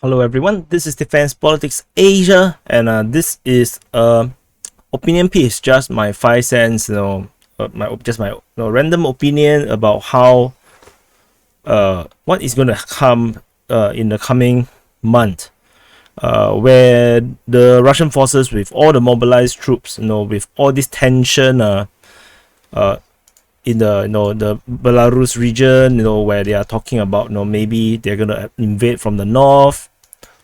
Hello everyone, this is Defense Politics Asia, and this is opinion piece, just my 5 cents, my random opinion about how what is going to come in the coming month, where the Russian forces, with all the mobilized troops, with all this tension, in the Belarus region, where they are talking about, maybe they're gonna invade from the north,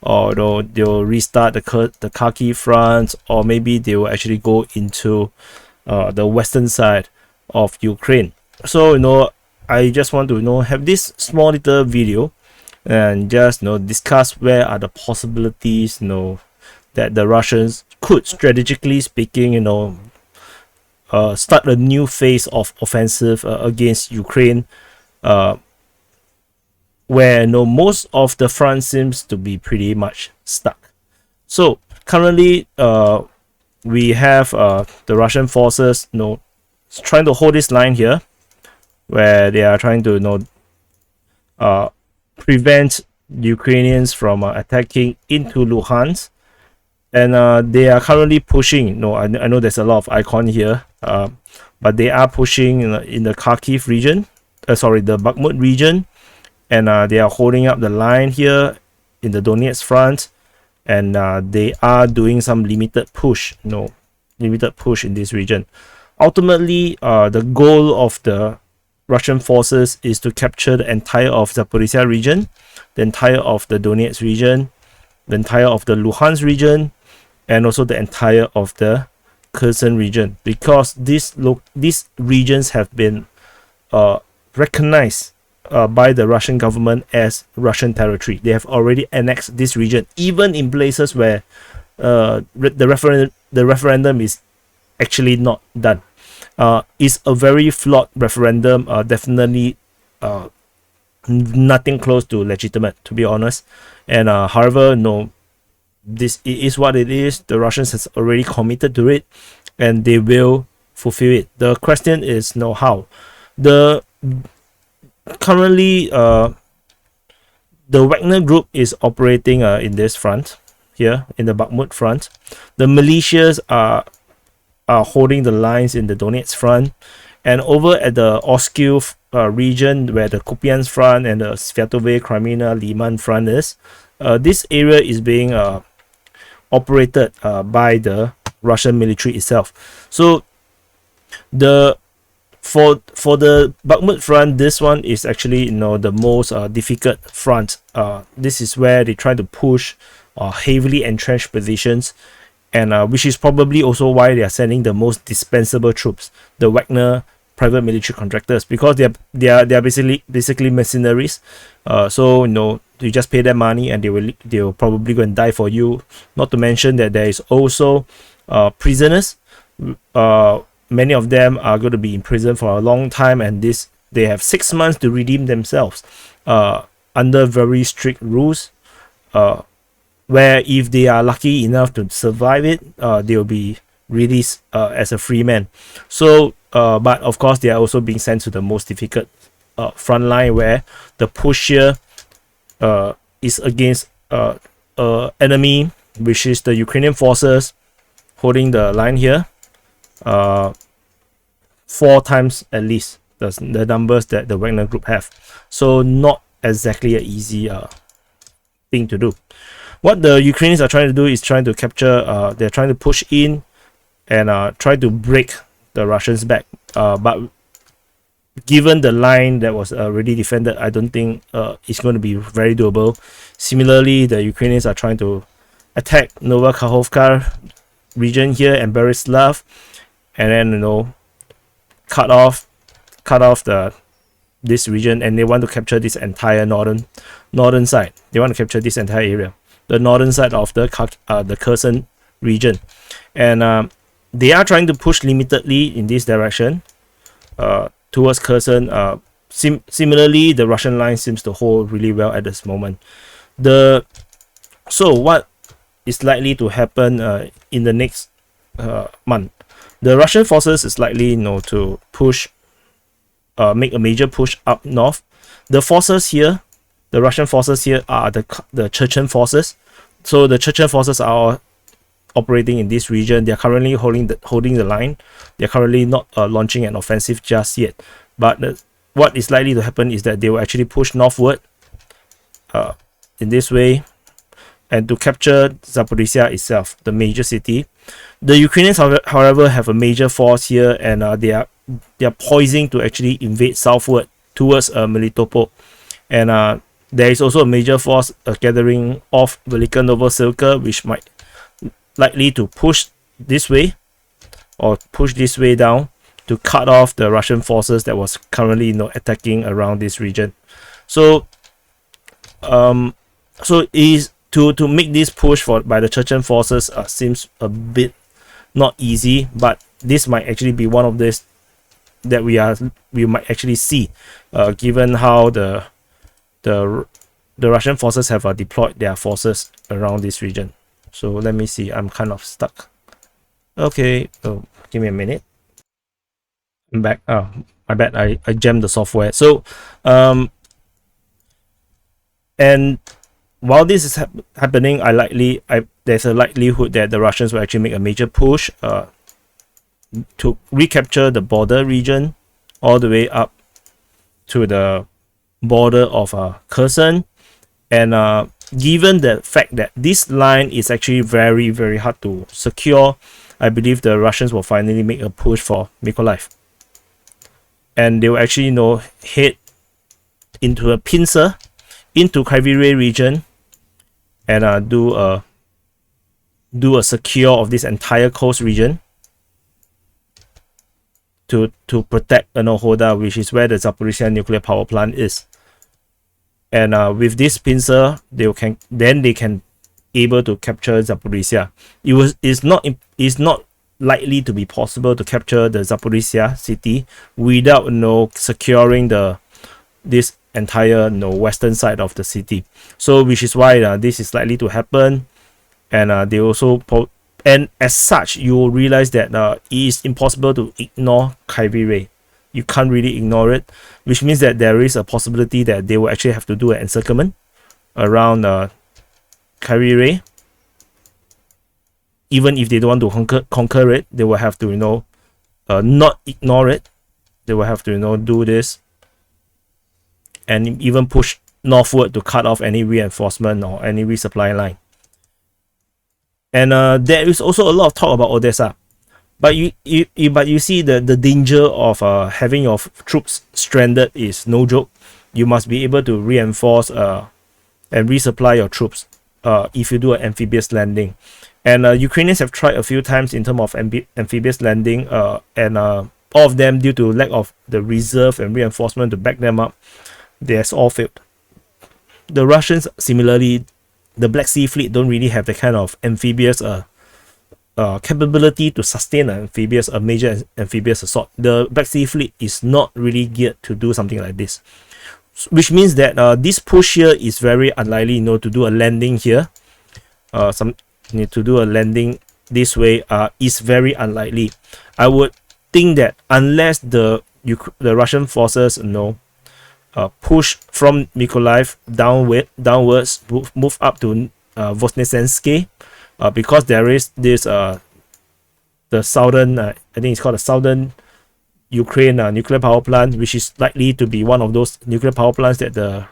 or they'll restart the Kharkiv front, or maybe they will actually go into the western side of Ukraine. So I just want to have this small little video and just discuss where are the possibilities that the Russians could, strategically speaking, start a new phase of offensive against Ukraine, where most of the front seems to be pretty much stuck. So currently, we have the Russian forces trying to hold this line here, where they are trying to prevent Ukrainians from attacking into Luhansk. And they are currently pushing. I know there's a lot of icon here, but they are pushing in the Kharkiv region, the Bakhmut region, and they are holding up the line here in the Donetsk front, and they are doing some limited push in this region. Ultimately, the goal of the Russian forces is to capture the entire of the Zaporizhia region, the entire of the Donetsk region, the entire of the Luhansk region, and also the entire of the Kherson region, because these regions have been recognized by the Russian government as Russian territory. They have already annexed this region, even in places where the referendum is actually not done. It's a very flawed referendum, definitely nothing close to legitimate, to be honest. And however, this is what it is. The Russians has already committed to it, and they will fulfill it. The question is how. Currently, the Wagner group is operating in this front here, in the Bakhmut front. The militias are holding the lines in the Donetsk front, and over at the Oskil region, where the Kupiansk front and the Sviatove, Crimea, Liman front is, this area is being operated by the Russian military itself. So for the Bakhmut front, this one is actually the most difficult front. This is where they try to push heavily entrenched positions, and which is probably also why they are sending the most dispensable troops, the Wagner private military contractors, because they are basically mercenaries. So you just pay them money and they will probably go and die for you. Not to mention that there is also prisoners. Many of them are going to be in prison for a long time, and they have 6 months to redeem themselves under very strict rules, where if they are lucky enough to survive it, they will be released as a free man. So but of course, they are also being sent to the most difficult front line, where the push here is against enemy, which is the Ukrainian forces holding the line here 4 times at least the numbers that the Wagner group have. So not exactly an easy thing to do. What the Ukrainians are trying to do is trying to capture, they're trying to push in and try to break the Russians back, but given the line that was already defended, I don't think it's going to be very doable. Similarly, the Ukrainians are trying to attack Novakhovka region here and Berislav, and then cut off this region, and they want to capture this entire northern side. They want to capture this entire area, the northern side of the Kherson region, and they are trying to push limitedly in this direction towards Kherson. Similarly, the Russian line seems to hold really well at this moment. So what is likely to happen in the next month? The Russian forces is likely to push, make a major push up north. The forces here The Russian forces here are the Chechen forces. So the Chechen forces are operating in this region. They are currently holding the line. They are currently not launching an offensive just yet. But what is likely to happen is that they will actually push northward in this way, and to capture Zaporizhia itself, the major city. The Ukrainians, however, have a major force here, and they are poising to actually invade southward towards Melitopol. And there is also a major force gathering off Velika Novosilka, which might likely to push this way or push this way down to cut off the Russian forces that was currently attacking around this region. So is to make this push by the Chechen forces seems a bit not easy, but this might actually be one of this that we might actually see, given how the Russian forces have deployed their forces around this region. So let me see. I'm kind of stuck. Okay, give me a minute. I'm back. Oh, I bet I jammed the software. So and while this is happening, there's a likelihood that the Russians will actually make a major push to recapture the border region all the way up to the border of Kherson. And given the fact that this line is actually very, very hard to secure, I believe the Russians will finally make a push for Mykolaiv. And they will actually head into a pincer into Kryvyi region and do a secure of this entire coast region to protect Hoda, which is where the Zaporizhia nuclear power plant is. And with this pincer, they can able to capture Zaporizhia. It's not likely to be possible to capture the Zaporizhia city without securing this entire western side of the city. So which is why this is likely to happen. And they also and as such, you will realize that it is impossible to ignore Kryvyi. You can't really ignore it, which means that there is a possibility that they will actually have to do an encirclement around Kryvyi. Even if they don't want to conquer it, they will have to not ignore it. They will have to do this and even push northward to cut off any reinforcement or any resupply line. And there is also a lot of talk about Odessa, but you see the danger of having your troops stranded is no joke. You must be able to reinforce and resupply your troops if you do an amphibious landing. And Ukrainians have tried a few times in terms of amphibious landing, and all of them, due to lack of the reserve and reinforcement to back them up, they has all failed. The Russians, similarly, the Black Sea Fleet don't really have the kind of amphibious capability to sustain a major amphibious assault. The Black Sea Fleet is not really geared to do something like this, which means that this push here is very unlikely, to do a landing here. To do a landing this way is very unlikely. I would think that unless the Russian forces push from Mykolaiv downwards, move up to Voznesensky, because there is this the southern I think it's called the southern Ukraine nuclear power plant, which is likely to be one of those nuclear power plants that the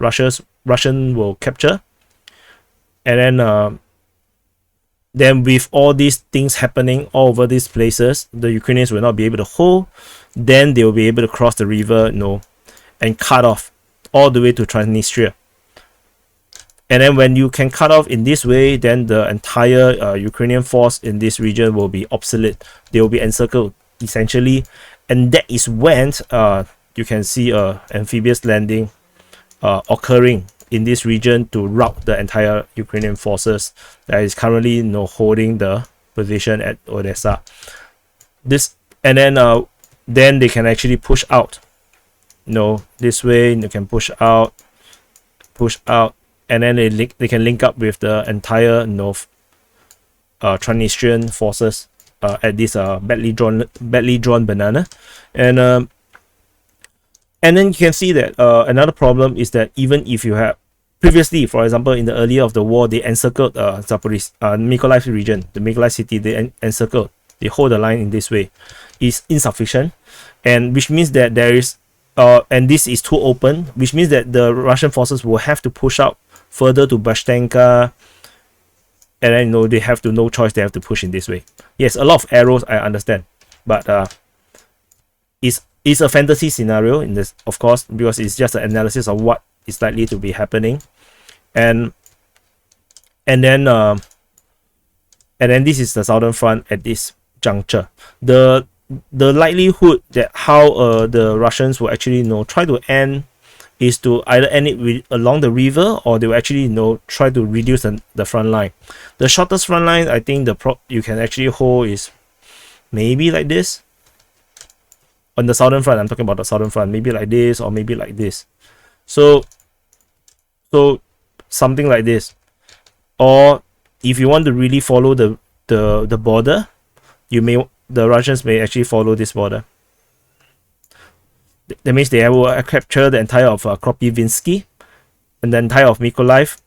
Russian will capture. And then with all these things happening all over these places, the Ukrainians will not be able to hold. Then they will be able to cross the river, and cut off all the way to Transnistria. And then when you can cut off in this way, then the entire Ukrainian force in this region will be obsolete. They will be encircled, essentially. And that is when you can see a amphibious landing occurring in this region to rout the entire Ukrainian forces that is currently holding the position at Odessa. And then they can actually push out. This way they can push out, and then they can link up with the entire Transnistrian forces at this badly drawn banana. And then you can see that another problem is that even if you have previously, for example, in the earlier of the war, they encircled Mykolaiv region, the Mykolaiv city. They encircled. They hold the line in this way. Is insufficient, and which means that there is, and this is too open, which means that the Russian forces will have to push out further to Bashtenka, and then they have to, no choice, they have to push in this way. Yes, a lot of arrows, I understand, but it's a fantasy scenario in this, of course, because it's just an analysis of what is likely to be happening, and then this is the southern front at this juncture. The likelihood that how the Russians will actually try to end is to either end it along the river, or they will actually try to reduce the front line. The shortest front line, I think you can actually hold is maybe like this. On the southern front, I'm talking about the southern front, maybe like this or maybe like this. So something like this. Or if you want to really follow the border, the Russians may actually follow this border. That means they will capture the entire of Kropyvnytsky, and the entire of Mykolaiv,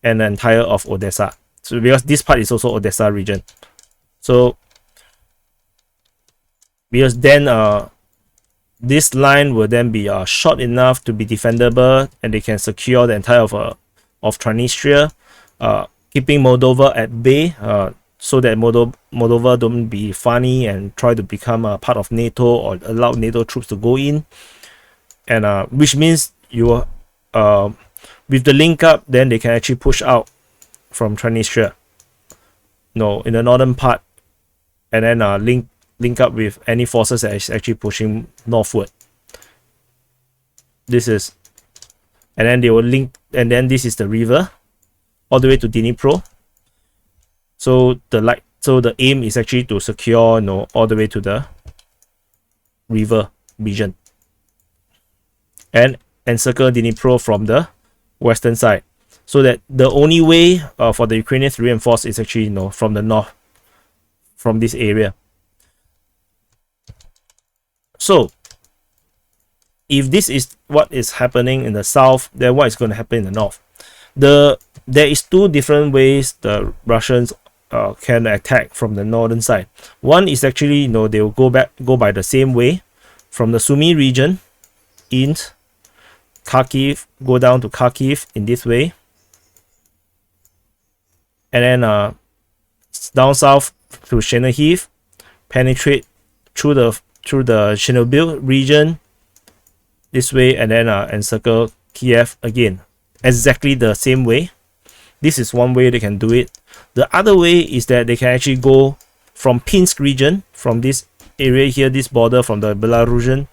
and the entire of Odessa. So because this part is also Odessa region. So because then this line will then be short enough to be defendable, and they can secure the entire of Transnistria, keeping Moldova at bay, so that Moldova don't be funny and try to become a part of NATO or allow NATO troops to go in, and which means with the link up, then they can actually push out from Transnistria, in the northern part, and then link up with any forces that is actually pushing northward. This is, and then they will link, and then this is the river all the way to Dnipro. So the aim is actually to secure all the way to the river region and encircle Dnipro from the western side, so that the only way for the Ukrainians to reinforce is actually from the north, from this area. So if this is what is happening in the south, then what is going to happen in the north? There is two different ways the Russians can attack from the northern side. One is actually they will go by the same way from the Sumy region in Kharkiv, go down to Kharkiv in this way, and then down south to Chernihiv, penetrate through the Chernobyl region this way, and then encircle Kiev again, exactly the same way. This is one way they can do it. The other way is that they can actually go from Pinsk region, from this area here, this border, from the Belarusian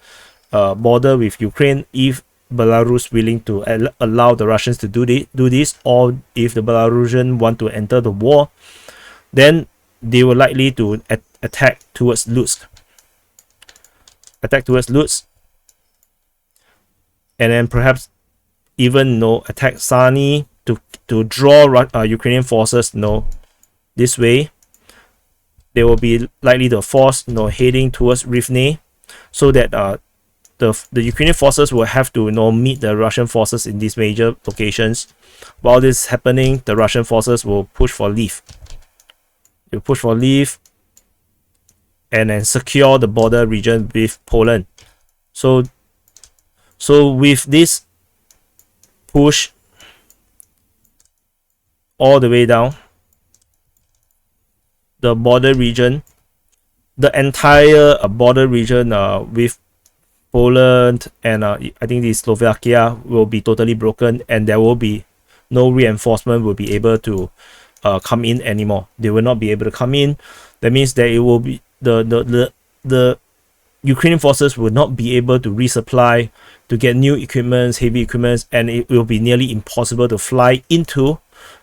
border with Ukraine, if Belarus willing to allow the Russians to do this, or if the Belarusian want to enter the war, then they were likely to attack towards Lutsk. And then perhaps even attack Sani to draw Ukrainian forces this way. They will be likely to force heading towards Rivne, so that the Ukrainian forces will have to meet the Russian forces in these major locations. While this is happening, the Russian forces will push for Lviv. They will push for Lviv and then secure the border region with Poland. So with this push all the way down the border region, the entire border region with Poland and I think the Slovakia will be totally broken, and there will be no reinforcement will be able to come in anymore. They will not be able to come in. That means that it will be the Ukrainian forces will not be able to resupply, to get new equipments, heavy equipments, and it will be nearly impossible to fly into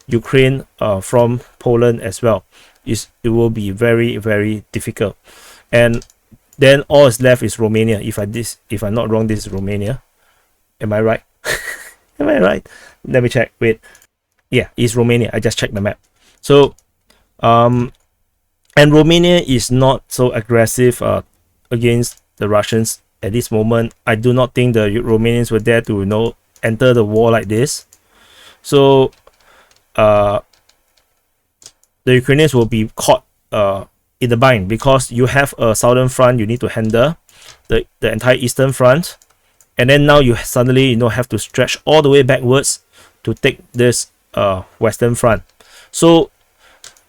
Ukraine from Poland as well. It will be very, very difficult. And then all is left is Romania. If I'm not wrong, this is Romania. Am I right? Am I right? Let me check. Wait. Yeah, it's Romania. I just checked the map. So and Romania is not so aggressive against the Russians at this moment. I do not think the Romanians were there to enter the war like this. So the Ukrainians will be caught in the bind, because you have a southern front you need to handle, the entire eastern front, and then now you suddenly have to stretch all the way backwards to take this western front. So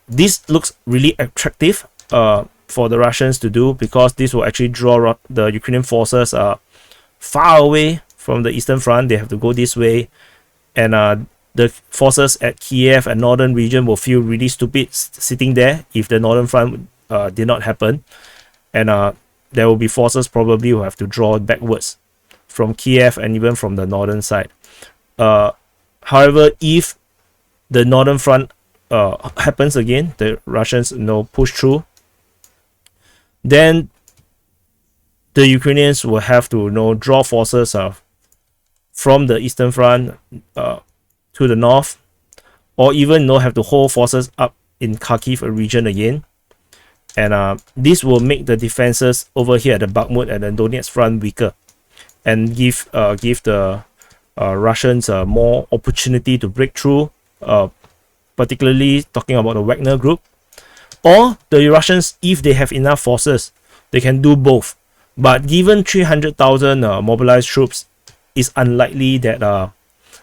this looks really attractive for the Russians to do, because this will actually draw the Ukrainian forces far away from the eastern front. They have to go this way, and the forces at Kiev and northern region will feel really stupid sitting there if the northern front did not happen, and there will be forces probably who have to draw backwards from Kiev and even from the northern side. However, if the northern front happens again, the Russians push through, then the Ukrainians will have to draw forces from the eastern front to the north, or even have to hold forces up in Kharkiv region again, and this will make the defenses over here at the Bakhmut and the Donetsk front weaker, and give the Russians more opportunity to break through, particularly talking about the Wagner group, or the Russians, if they have enough forces, they can do both. But given 300,000 mobilized troops, it's unlikely that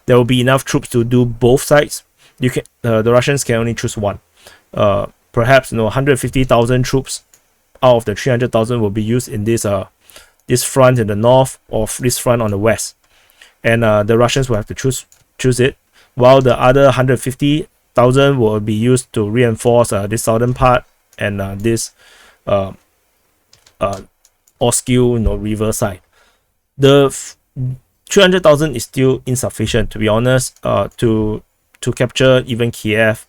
there will be enough troops to do both sides. The Russians can only choose one. Perhaps 150,000 troops out of the 300,000 will be used in this front in the north, or this front on the west, and the Russians will have to choose it, while the other 150,000 will be used to reinforce this southern part and this Oskil river side. The 300,000 is still insufficient, to be honest, to capture even Kiev,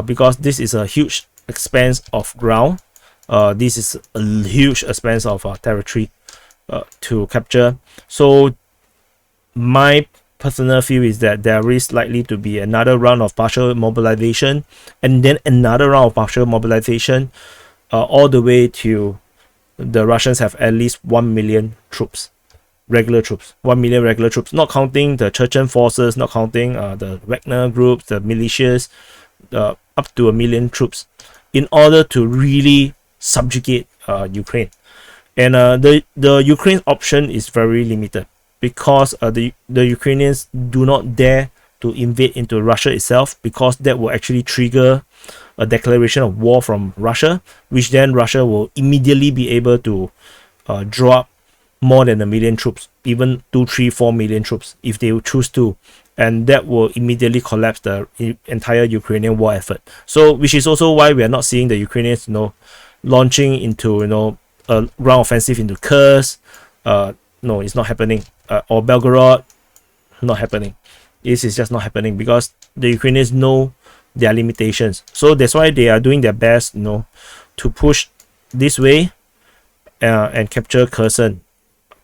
because this is a huge expanse of ground. This is a huge expanse of territory to capture. So my personal view is that there is likely to be another round of partial mobilization, and then another round of partial mobilization, all the way to the Russians have at least 1 million troops, regular troops, 1 million regular troops, not counting the Chechen forces, not counting the Wagner groups, the militias, up to 1 million troops, in order to really subjugate Ukraine. And the Ukraine's option is very limited, because the Ukrainians do not dare to invade into Russia itself, because that will actually trigger a declaration of war from Russia, which then Russia will immediately be able to draw up more than 1 million troops, even 2, 3, 4 million troops if they choose to, and that will immediately collapse the entire Ukrainian war effort. So, which is also why we are not seeing the Ukrainians launching into a ground offensive into Kursk. No, it's not happening. Or Belgorod, not happening. This is just not happening, because the Ukrainians know their limitations. So that's why they are doing their best, to push this way and capture Kherson.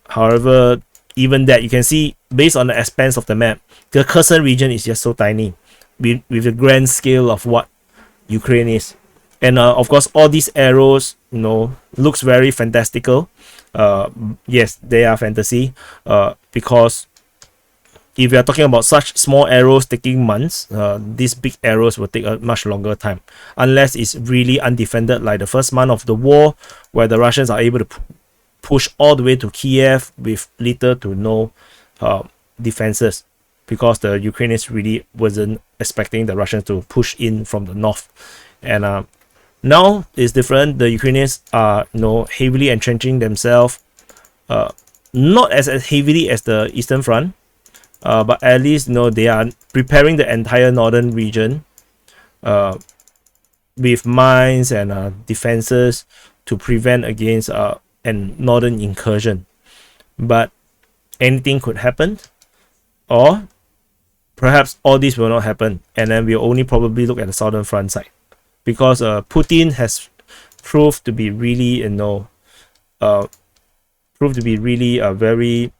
However, even that, you can see based on the expanse of the map, the Kherson region is just so tiny with the grand scale of what Ukraine is. And of course, all these arrows, looks very fantastical. Yes, they are fantasy, because if you are talking about such small arrows taking months, these big arrows will take a much longer time, unless it's really undefended, like the first month of the war, where the Russians are able to push all the way to Kiev with little to no defenses, because the Ukrainians really wasn't expecting the Russians to push in from the north. And now it's different. The Ukrainians are heavily entrenching themselves, not as heavily as the Eastern Front, but at least they are preparing the entire northern region with mines and defenses to prevent against a northern incursion. But anything could happen, or perhaps all this will not happen, and then we'll only probably look at the southern front side, because Putin has proved to be really very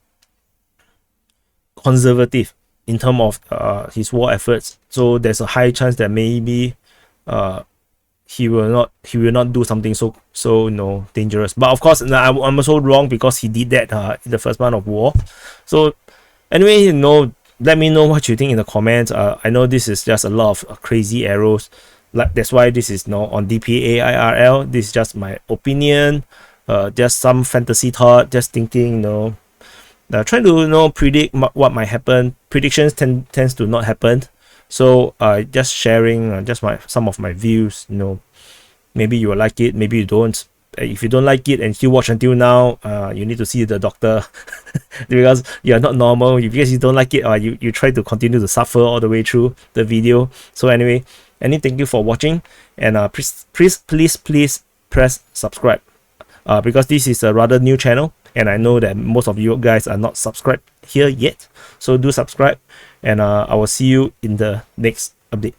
conservative in terms of his war efforts. So there's a high chance that maybe he will not do something so dangerous. But of course, I'm also wrong, because he did that in the first month of war. So anyway, let me know what you think in the comments. I know this is just a lot of crazy arrows, like that's why this is no on DPA IRL. This is just my opinion, just some fantasy thought, just thinking, trying to predict what might happen. Predictions tends to not happen, so just sharing just some of my views. Maybe you will like it, maybe you don't. If you don't like it and still watch until now, you need to see the doctor because you are not normal. Because you don't like it, or you try to continue to suffer all the way through the video. So anyway, thank you for watching, and please press subscribe, because this is a rather new channel, and I know that most of you guys are not subscribed here yet. So do subscribe, and I will see you in the next update.